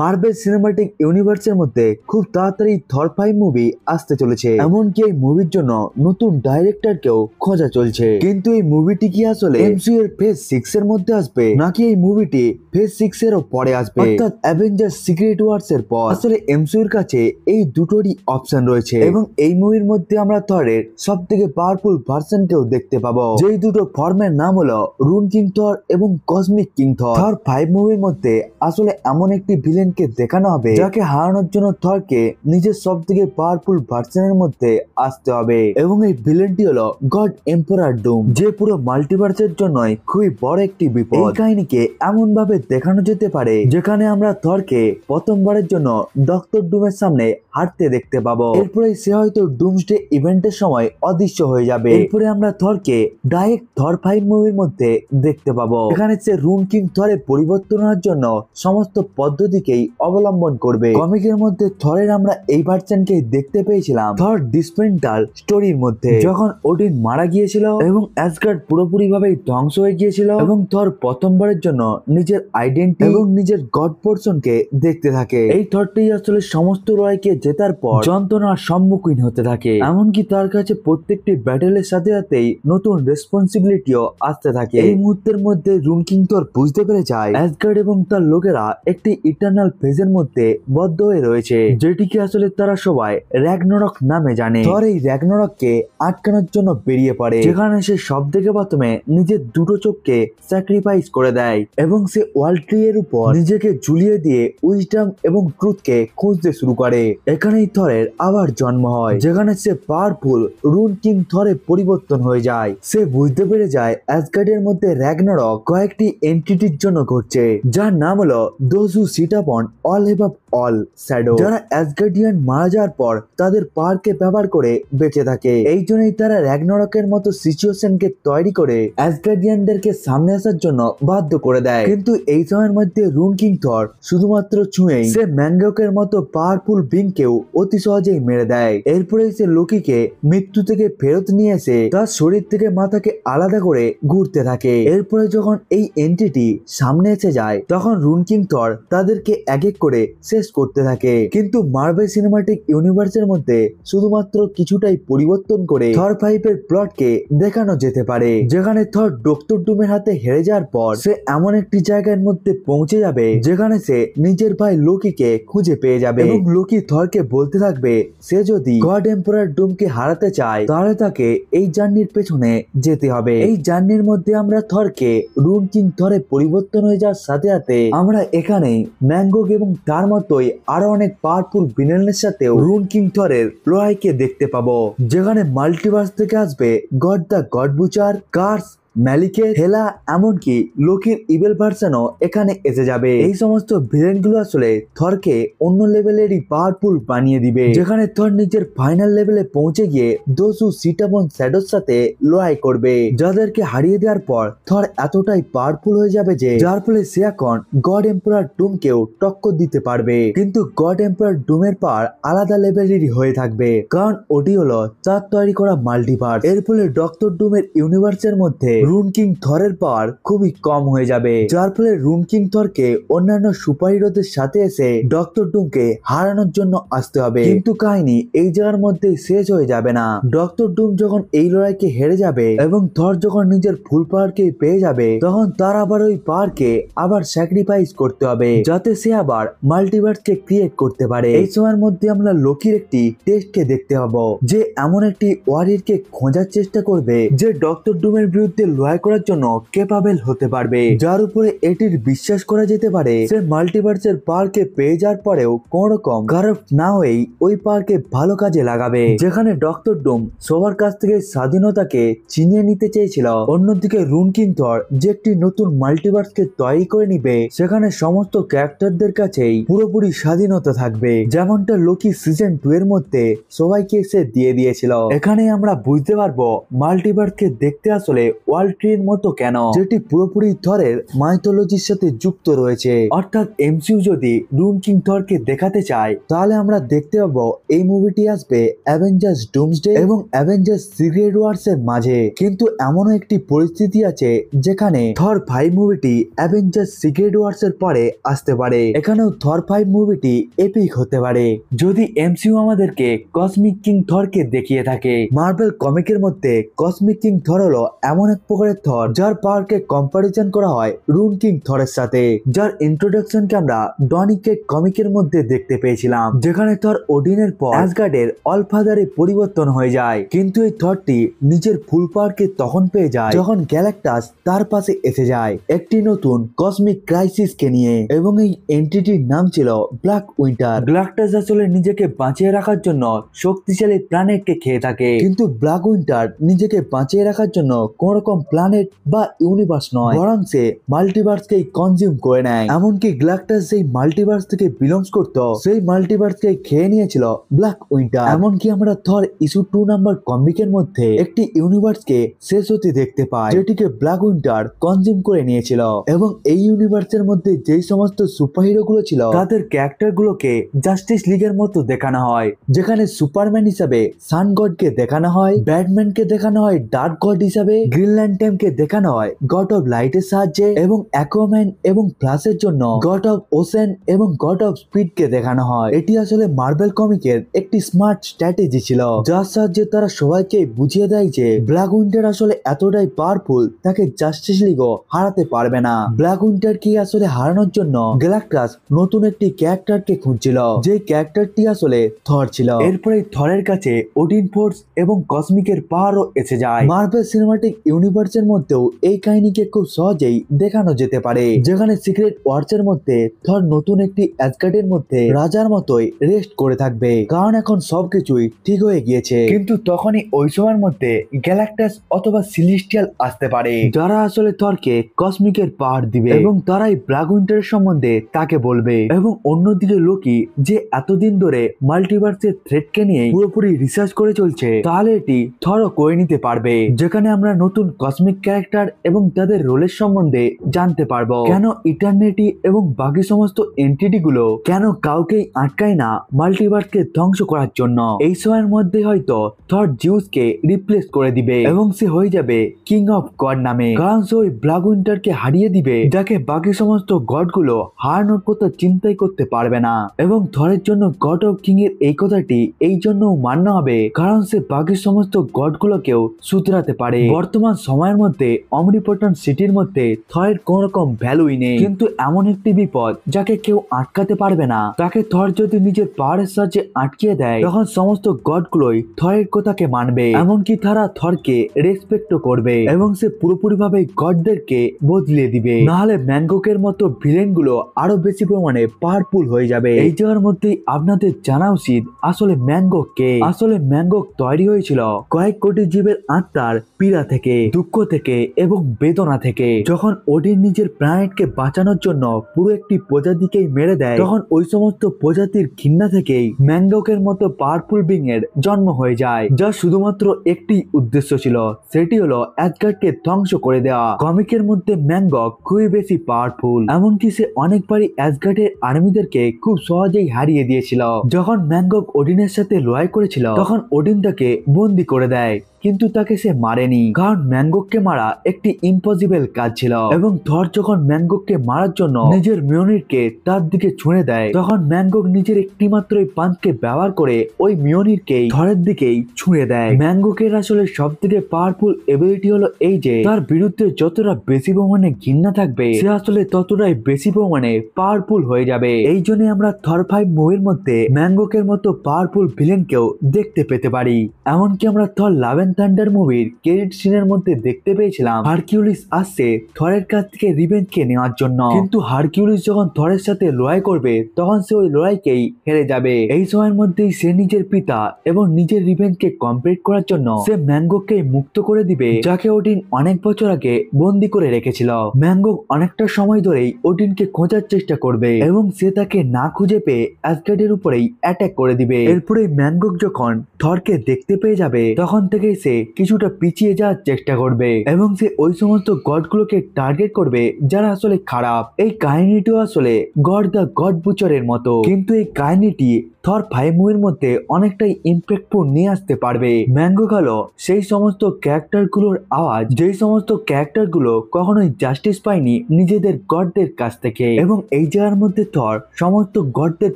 Marble cinematic ইউনিভার্সের মধ্যে খুব তাড়াতাড়ি থর 5 মুভি আসতে চলেছে। এমনকি এই মুভির জন্য নতুন ডাইরেক্টরকেও খোঁজা চলছে। কিন্তু এই মুভিটি কি আসলে এমসিইউ এর ফেজ 6 এর মধ্যে আসবে, নাকি এই মুভিটি ফেজ 6 এরও পরে আসবে, অর্থাৎ অ্যাভেঞ্জার্স সিক্রেট ওয়ার্স এর পর? আসলে এমসিইউ এর কাছে এই দুটোরই অপশন রয়েছে এবং এই মুভির মধ্যে আমরা থরের সবথেকে পাওয়ারফুল ভার্সনকেও দেখতে পাবো, যেই দুটো ফর্মের নাম হলো রুন কিং থর এবং কসমিক কিং থর। থর 5 মুভির মধ্যে আসলে এমন একটি ভিলেনকে দেখানো হবে যাকে হারানোর জন্য থরকে নিজের সবথেকে পাওয়ারফুল ভার্সনের মধ্যে আসতে হবে, এবং এই ভিলেনটি হলো গড এম্পারার ডুম, যে পুরো মাল্টিভার্সের জন্যই খুবই বড় একটি বিপদ। এই কাহিনীকে এমন ভাবে দেখানো যেতে পারে যেখানে আমরা থরকে প্রথমবারের জন্য ডক্টর ডুমের সামনে হাঁটতে দেখতে পাবো। এরপরে সে হয়তো ডুমসডে ইভেন্টের সময় অদৃশ্য হয়ে যাবে। এরপরে আমরা থরকে ডাইরেক্ট থর 5 মুভির মধ্যে দেখতে পাবো, এখানে সে রুন কিং থরে পরিবর্তনের জন্য সমস্ত পদ্ধতিকেই অবলম্বন করবে। কমিকের মধ্যে থরের আমরা এই ভার্সনকে দেখতে পেয়েছিলাম থর ডিসপেন্টাল স্টোরির মধ্যে, যখন ওডিন মারা গিয়েছিল এবং অ্যাসগার্ড পুরোপুরি ভাবে ধ্বংস হয়ে গিয়েছিল এবং থর প্রথমবারের জন্য নিজের আইডেন্টিটি এবং নিজের গড পোর্শনকে দেখতে থাকে। এই থরটি আসলে সমস্ত লড়াইকে জেতার পর যন্ত্রণার সম্মুখীন হতে থাকে, এমনকি তার কাছে প্রত্যেকটি ব্যাটেলের সাথে সাথেই নতুন রেসপন্সিবিলিটিও আসতে থাকে। এই মুহূর্তের মধ্যে রুন কিং থর বুঝতে পেরে যায় অ্যাসগার্ড এবং তার লোকেরা একটি ইটারনাল ফেজের মধ্যে বদ্ধ হয়ে রয়েছে, যেটিকে আসলে তারা সবাই র্যাগনারক নামে জানে। থর এই র্যাগনারককে আটকানোর জন্য বেরিয়ে পড়ে, যেখানে সে সব থেকে প্রথমে নিজের দুটো চোখকে স্যাক্রিফাইস করে দেয় এবং সে ওয়ার্ল্ড ট্রি এর উপর নিজেকে ঝুলিয়ে দিয়ে উইজডম এবং ট্রুথকে খুঁজতে শুরু করে। এখানেই থরের আবার জন্ম হয়, যেখানে সে পাওয়ারফুল রুন কিং থরে পরিবর্তন হয়ে যায়। সে বুঝতে পেরে যায় অ্যাসগার্ডের মধ্যে র্যাগনারক কয়েকটি এন্টিটির জন্য ঘটছে, যার নাম হলো দোজ হু সিট আপন অল অ্যাবভ অল শ্যাডো, যারা অ্যাসগার্ডিয়ান মারা যাওয়ার পর তাদের পাওয়ারকে ব্যবহার করে বেঁচে থাকে। এই জন্যই তারা র্যাগনারকের মতো সিচুয়েশনকে তৈরি করে অ্যাসগার্ডিয়ানদেরকে সামনে আসার জন্য বাধ্য করে দেয়। কিন্তু এই সময়ের মধ্যে রুন কিং থর শুধুমাত্র ছুঁয়েই সে ম্যাঙ্গকের মতো পাওয়ারফুল বিংকেও অতি সহজেই মেরে দেয়। এরপরে সে লোকিকে মৃত্যু থেকে ফেরত নিয়ে এসে তার শরীর থেকে মাথাকে আলাদা করে ঘুরতে থাকে। এরপরে যখন এই এন্টিটি সামনে এসে যায় তখন রুন কিং থর তাদেরকে এক এক করে শেষ করতে থাকে। কিন্তু মার্বেল সিনেমাটিক ইউনিভার্সের মধ্যে শুধুমাত্র কিছুটাই পরিবর্তন করে থর 5 এর প্লটকে দেখানো যেতে পারে, যেখানে থর ডক্টর ডুমের হাতে হেরে যাওয়ার পর সে এমন একটি জায়গার মধ্যে পৌঁছে যাবে যেখানে সে নিজের ভাই লোকিকে খুঁজে পেয়ে যাবে এবং লোকি থরকে বলতে থাকবে সে যদি গড এম্পারার ডুমকে হারাতে চায় তাহলে তাকে এই জার্নির পেছনে যেতে হবে। এই জার্নির মধ্যে আমরা থরকে রুন কিং থরে পরিবর্তন হয়ে যাওয়ার সাথে সাথে আমরা এখানে ম্যাঙ্গক এবং তার মতোই আরো অনেক পাওয়ারফুল ভিলেনের সাথেও রুন কিং থরের লড়াইকে দেখতে পাবো, যেখানে মাল্টিভার্স থেকে আসবে God the God Butcher, Kurse, ম্যালিকে, হেলা, এমনকি লোকির ইভেল ভার্সনও এখানে এসে যাবে। এই সমস্ত ভিলেন গুলো আসলে থরকে অন্য লেভেলেরই পাওয়ারফুল বানিয়ে দিবে, যেখানে থর নিজের ফাইনাল লেভেলে পৌঁছে গিয়ে দোজ হু সিট আপন শ্যাডোর সাথে লড়াই করবে, যাদেরকে হারিয়ে দেওয়ার পর থর এতটাই পাওয়ারফুল হয়ে যাবে যে যার ফলে সে এখন গড এম্পারার ডুমকেও টক্কর দিতে পারবে। কিন্তু গড এম্পারার ডুমের পাওয়ার আলাদা লেভেলেরই হয়ে থাকবে, কারণ ওটি হলো তার তৈরি করা মাল্টিভার্স। এর ফলে ডক্টর ডুমের ইউনিভার্সের মধ্যে রুন কিং থরের পাওয়ার খুবই কম হয়ে যাবে, যার ফলে রুন কিং থরকে অন্যান্য সুপারহিরোদের সাথে এসে ডক্টর ডুমকে হারানোর জন্য আসতে হবে। কিন্তু কাহিনী এই জায়গার মধ্যে শেষ হয়ে যাবে না। ডক্টর ডুম যখন এই লড়াইকে হেরে যাবে এবং থর যখন নিজের ফুল পাওয়ারকে পেয়ে যাবে তখন তার আবার ওই পাওয়ারকে আবার স্যাক্রিফাইস করতে হবে যাতে সে আবার মাল্টিভার্সকে ক্রিয়েট করতে পারে। এই সময়ের মধ্যে আমরা লোকির একটি টেস্টকে দেখতে পাবো, যে এমন একটি ওয়ারিয়রকে খোঁজার চেষ্টা করবে যে ডক্টর ডুমের বিরুদ্ধে লড়াই করার জন্য ক্যাপাবেল হতে পারবে, যার উপরে এটির বিশ্বাস করা যেতে পারে সে মাল্টিভার্সের পাওয়ারকে পেয়ে যাওয়ার পরেও কোন রকম কারাপ্ট না হয়েই ওই পাওয়ারকে ভালো কাজে লাগাবে। যেখানে ডক্টর ডুম সবার কাছ থেকে স্বাধীনতাকে চিনিয়ে নিতে চেয়েছিল, অন্যদিকে রুন কিং থর যে একটি নতুন মাল্টিভার্সকে তৈরি করে নিবে সেখানে সমস্ত ক্যারেক্টারদের কাছেই পুরোপুরি স্বাধীনতা থাকবে, যেমনটা লোকি সিজন 2 এর মধ্যে সবাইকে সে দিয়ে দিয়েছিল। এখানে আমরা বুঝতে পারবো মাল্টিভার্সকে দেখতে আসলে ওয়ার্ল্ড ট্রির মতো কেন, যেটি পুরোপুরি থরের মাইথোলজির সাথে যুক্ত রয়েছে। অর্থাৎ এমসিইউ যদি রুন কিং থরকে দেখাতে চায় তাহলে আমরা দেখতে পাবো এই মুভিটি আসবে অ্যাভেঞ্জার্স ডুমসডে এবং অ্যাভেঞ্জার্স সিক্রেট ওয়ার্স এর মাঝে। কিন্তু এমনও একটি পরিস্থিতি আছে যেখানে থর 5 মুভিটি অ্যাভেঞ্জার্স সিক্রেট ওয়ার্স এর পরে আসতে পারে। এখানেও থর 5 মুভিটি এপিক হতে পারে যদি এমসিইউ আমাদেরকে কসমিক কিং থরকে দেখিয়ে থাকে। মার্বেল কমিকের মধ্যে কসমিক কিং থর হলো এমন এক প্রকারের থর যার পাওয়ারকে কম্পারিজন করা হয় রুন কিং থরের সাথে, যার ইন্ট্রোডাকশনকে আমরা ডনিকে কমিকের মধ্যে দেখতে পেয়েছিলাম, যেখানে থর ওডিনের পর অ্যাসগার্ডের অলফাদারে পরিবর্তন হয়ে যায়। কিন্তু এই থরটি নিজের ফুল পাওয়ারকে তখন পেয়ে যায় যখন গ্যালাক্টাস তার পাশে এসে যায় একটি নতুন কসমিক ক্রাইসিসকে নিয়ে, এবং এই এন্টিটির নাম ছিল ব্ল্যাক উইন্টার। গ্যালাক্টাস আসলে নিজেকে বাঁচিয়ে রাখার জন্য শক্তিশালী প্ল্যানেটকে খেয়ে থাকে, কিন্তু ব্ল্যাক উইন্টার নিজেকে বাঁচিয়ে রাখার জন্য কোন রকম প্ল্যানেট বা ইউনিভার্স নয়, বরং সে মাল্টিভার্সকেই কনজিউম করে নেয়। এমনকি গ্যালাক্টাস যেই মাল্টিভার্স থেকে বিলংস করত সেই মাল্টিভার্সকে খেয়ে নিয়েছিল ব্ল্যাক উইন্টার। এমনকি আমরা থর ইস্যু 2 নাম্বার কমিকের মধ্যে একটি ইউনিভার্সকে শেষ হতে দেখতে পাই যেটিকে ব্ল্যাক উইন্টার কনজিউম করে নিয়েছিল, এবং এই ইউনিভার্সের মধ্যে যেই সমস্ত সুপারহিরো গুলো ছিল তাদের ক্যারেক্টার গুলোকে জাস্টিস লিগের মতো দেখানো হয়, যেখানে সুপারম্যান হিসাবে সান গডকে দেখানো হয়, ব্যাটম্যানকে দেখানো হয় ডার্ক গড হিসাবে, গ্রিন ল্যান্টার্নকে দেখানো হয় গড অফ লাইটের সাহায্যে, এবং অ্যাকুয়াম্যান এবং ফ্ল্যাশের জন্য গড অফ ওশেন এবং গড অফ স্পিডকে দেখানো হয়। এটি আসলে মার্বেল কমিকের একটি স্মার্ট স্ট্র্যাটেজি ছিল, যার সাহায্যে তারা সবাইকে বুঝিয়ে দেয় যে ব্ল্যাক উইন্টার আসলে এতটাই পাওয়ারফুল তাকে জাস্টিস লিগও হারাতে পারবে না। ব্ল্যাক উইন্টার কি আসলে হারানোর জন্য গ্যালাক্টাস নতুন একটি ক্যারেক্টারকে খুঁজছিল, যে ক্যারেক্টারটি আসলে থর ছিল। এরপরে থরের কাছে ওডিন ফোর্স এবং কসমিকের পাওয়ারও এসে যায়। মার্বেল সিনেমাটিক ইউনিভার্সের মধ্যেও এই কাহিনীকে খুব সহজেই দেখানো যেতে পারে, যেখানে সিক্রেট ওয়ার্স এর মধ্যে থর নতুন একটি অ্যাসগার্ডের মধ্যে রাজার মতোই রেস্ট করে থাকবে, কারণ এখন সবকিছুই ঠিক হয়ে গিয়েছে। কিন্তু তখনই ওই সময়ের মধ্যে গ্যালাক্টাস অথবা সিলিস্টিয়াল আসতে পারে, যারা আসলে থরকে কসমিকের পাওয়ার দিবে এবং তারাই ব্ল্যাক উইন্টারের সম্বন্ধে তাকে বলবে। এবং অন্যদিকে লোকি, যে এতদিন ধরে মাল্টিভার্সের থ্রেটকে নিয়ে পুরোপুরি রিসার্চ করে চলছে, তাহলে এটি থরও করে নিতে পারবে, যেখানে আমরা নতুন কসমিক ক্যারেক্টার এবং তাদের রোলের সম্বন্ধে জানতে পারবো। কেন ইটারনিটি এবং বাকি সমস্ত এন্টিটি গুলো কেন কাউকেই আটকায় না মাল্টিভার্সকে ধ্বংস করার জন্য। এই সময়ের মধ্যে হয়তো থর জিউসকে রিপ্লেস করে দিবে এবং সে হয়ে যাবে কিং অফ গড নামে, কারণ সে ওই ব্ল্যাক উইন্টারকে হারিয়ে দিবে, যাকে বাকি সমস্ত গড গুলো হারানোর কথা চিন্তাই করতে পারবে না। এবং থরের জন্য গড অফ কিং এর এই কথাটি এই জন্য মান্য হবে কারণ সে বাকি সমস্ত গড গুলোকেও শুধরাতে পারে। বর্তমান সময়ের মধ্যে অমনিপটেন্ট সিটির মধ্যে থরের কোন রকম ভ্যালুই নেই, কিন্তু এমন একটি বিপদ যাকে কেউ আটকাতে পারবে না, তাকে থর যদি নিজের পাওয়ারের সাহায্যে আটকিয়ে দেয় তখন সমস্ত গড গুলোই থরের কথাকে মানবে, এমনকি তারা থরকে রেসপেক্টও করবে এবং সে পুরোপুরি ভাবে গডদেরকে বদলিয়ে দিবে। নাহলে ম্যানগকের মতো ভিলেন গুলো আরো বেশি পরিমাণে পাওয়ারফুল হয়ে যাবে। এই জায়গার মধ্যেই আপনাদের জানা উচিত আসলে ম্যানগক কে। আসলে ম্যানগক তৈরি হয়েছিল কয়েক কোটি জীবের আত্মার পীড়া থেকে, দুঃখ থেকে এবং বেদনা থেকে। যখন ওডিন নিজের প্ল্যানেটকে বাঁচানোর জন্য পুরো একটি প্রজাতিকেই মেরে দেয়, তখন ওই সমস্ত প্রজাতির ঘৃণা থেকেই ম্যানগকের মতো পাওয়ারফুল বিং এর জন্ম হয়ে যায়, যা শুধুমাত্র একটি উদ্দেশ্য ছিল, সেটি হলো অ্যাসগার্ডকে ধ্বংস করে দেওয়া। কমিকের মধ্যে ম্যানগক খুবই বেশি পাওয়ারফুল, এমনকি সে অনেকবারই অ্যাসগার্ডের আর্মিদেরকে খুব সহজেই হারিয়ে দিয়েছিল। যখন ম্যানগক ওডিনের সাথে লড়াই করেছিল তখন ওডিন তাকে বন্দি করে দেয়, কিন্তু তাকে সে মারেনি, কারণ ম্যানগককে মারা একটি ইম্পসিবল কাজ ছিল। এবং থর যখন ম্যানগককে মারার জন্য নিজের মিওনিরকে তার দিকে ছুঁড়ে দেয়, তখন ম্যানগক নিজের একটি মাত্র পাঞ্চকে ব্যবহার করে ওই মিওনিরকেই থরের দিকেই ছুঁড়ে দেয়। ম্যানগকের আসলে সব থেকে পাওয়ারফুল এবিলিটি হলো এই যে তার বিরুদ্ধে যতটা বেশি পরিমাণে ঘৃণা থাকবে সে আসলে ততটাই বেশি পরিমাণে পাওয়ারফুল হয়ে যাবে। এই জন্য আমরা থর 5 মুভির মধ্যে ম্যানগকের মতো পাওয়ারফুল ভিলেনকেও দেখতে পেতে পারি। এমনকি আমরা থর লাভ এন্ড থান্ডার মুভির ক্রেডিট সিনের মধ্যে দেখতে পেয়েছিলাম হারকিউলিস আসছে থরের কাছ থেকে রিভেঞ্জকে নেওয়ার জন্য, কিন্তু হারকিউলিস যখন থরের সাথে লড়াই করবে তখন সে ওই লড়াইকেই হেরে যাবে। এই সময়ের মধ্যেই সে নিজের পিতা এবং নিজের রিভেঞ্জকে কমপ্লিট করার জন্য সে ম্যানগককে মুক্ত করে দিবে, যাকে ওডিন অনেক বছর আগে বন্দি করে রেখেছিল। ম্যানগক অনেকটা সময় ধরেই ওডিনকে খোঁজার চেষ্টা করবে এবং সে তাকে না খুঁজে পেয়ে অ্যাসগার্ডের উপরেই অ্যাটাক করে দিবে। এরপরে ম্যানগক যখন থরকে দেখতে পেয়ে যাবে তখন থেকেই সে কিছুটা পিছিয়ে যাওয়ার চেষ্টা করবে এবং সে ওই সমস্ত গডগুলোকে টার্গেট করবে যারা আসলে খারাপ। এই কাহিনীটিও আসলে গড দ্য গড বুচারের মতো, কিন্তু এই কাহিনীটি থর 5 মুভির মধ্যে অনেকটাই ইম্প্যাক্টফুল নিয়ে আসতে পারবে। ম্যাঙ্গো হলো সেই সমস্ত ক্যারেক্টার গুলোর আওয়াজ যেই সমস্ত ক্যারেক্টার গুলো কখনোই জাস্টিস পায়নি নিজেদের গডদের কাছ থেকে, এবং এই জায়গার মধ্যে থর সমস্ত গডদের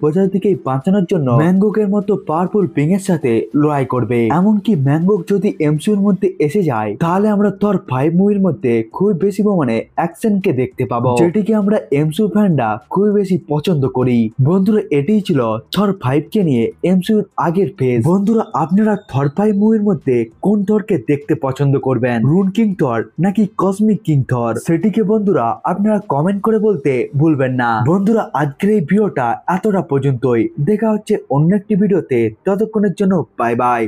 প্রজাতি থেকে বাঁচানোর জন্য ম্যাঙ্গোকের মতো পাওয়ারফুল বিং এর সাথে লড়াই করবে। এমনকি ম্যাঙ্গোক যদি এমসিইউর মধ্যে এসে যায় তাহলে আমরা থর 5 মুভির মধ্যে খুব বেশি পরিমাণে অ্যাকশনকে দেখতে পাবো, যেটিকে আমরা এমসিইউ ফ্যানরা খুব বেশি পছন্দ করি। বন্ধুরা, এটাই ছিল থর 5 কে নিয়ে এমসিইউর আগের ফেজ। বন্ধুরা, আপনারা থর 5 মুভির মধ্যে কোন থরকে দেখতে পছন্দ করবেন, রুন কিং থর নাকি কসমিক কিং থর, সেটিকে বন্ধুরা আপনারা কমেন্ট করে বলতে ভুলবেন না। বন্ধুরা, আজকের এই ভিডিওটা এতটা পর্যন্তই। দেখা হচ্ছে অন্য একটি ভিডিওতে, ততক্ষণের জন্য বাই বাই।